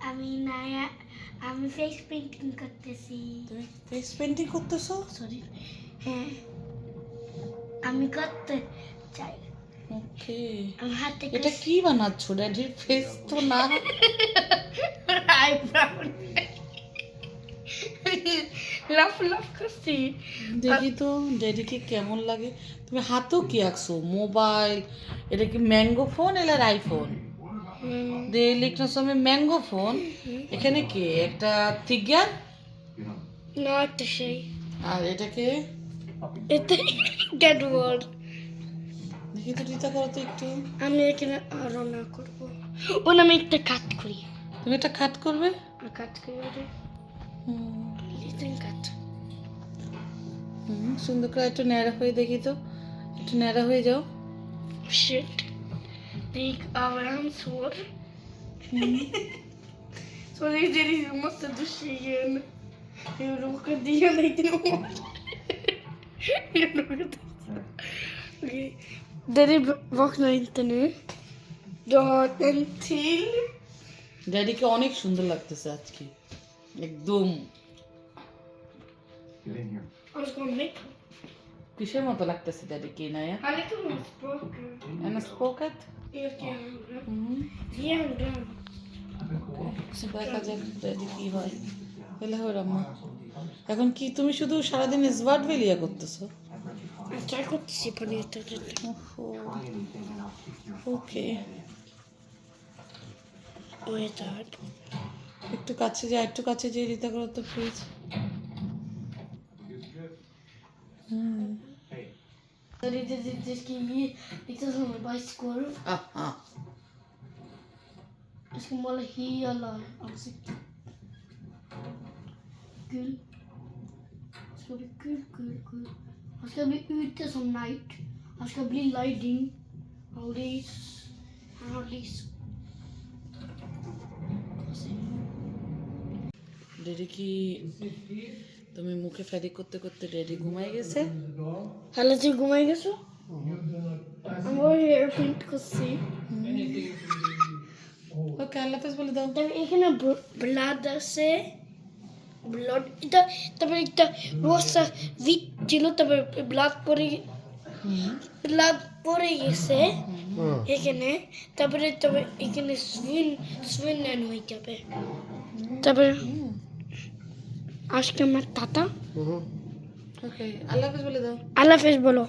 আমি নায়া আমি face painting করতেছি। তুমি ফেস পেইন্টিং করতেছো? সরি, হ্যাঁ আমি করতে চাই। ওকে, আমার হাতে এটা কি বানাচ্ছো? ড্যাডির ফেস তো না। আইব্রাউ লাফ লাফ করছি। দেখি তো ড্যাডিকে কেমন লাগে। তুমি হাতেও কি আঁকছো? মোবাইল, এটা কি ম্যাঙ্গো ফোন এলার আইফোন? দে লিখনা সময় ম্যাঙ্গো ফোন। এখানে কি একটা থিগার না তো সেই আর এটাকে এতে গেট ওয়ার্ড। দেখি তো রিতা করো তো একটু। আমি এখানে আরো না করবো, ওন আমি একটা কাট করি। তুমি এটা কাট করবে? কাট করি ওরে হুম, লিটল কাট। সুন্দর করে একটু ন্যাড়া হয়ে দেখি তো, একটু ন্যাড়া হয়ে যাও। শিট ঠিক আরাম সোর সোরে জেরি মস্ত দুশিয়েন eu nunca dia nem tenho eu nunca okej där är vaknar inte nu du har en till ড্যাডিকে অনেক সুন্দর লাগতেছে আজকে, একদম och ska med কিসের মতো লাগতেছে ড্যাডিকে নায়া? han är kommer språk এনা স্পোকেট। jag kan jävla দেখা যাক ড্যাডি কি হয়। তাহলে হয় রাম্মা। এখন কি তুমি শুধু সারাদিন স্মার্ট ভেলিয়া করতেছো? jag tar gott se på nätet ওকে, och jag tar একটু কাছে যে, একটু কাছে যে রিতা করো তো please. det ska ge lite som en bajskorv. Jag ska måla hela ansiktet. Gul. Det ska bli gul, gul, gul. Han ska bli ute som night. Han ska bli lighting. Han har lys. Daddy কি, তুমি মুখে ফেরি করতে করতে daddy ঘুমাই গেছে? Hallå, du går med så? Han var ju fint att se. ওকে, আল্লাহ হাফেজ বলে দাও। Där är en blad se. Blad. Där är rosa vitt till och där blad på det. Blad på det গেছে এখানে, তারপরে তবে এখানে সুইন হয়ে যাবে। তারপরে আজকে আমার টাটা, ওকে, আল্লাহ হাফেজ বলে দাও। আল্লাহ হাফেজ বলো।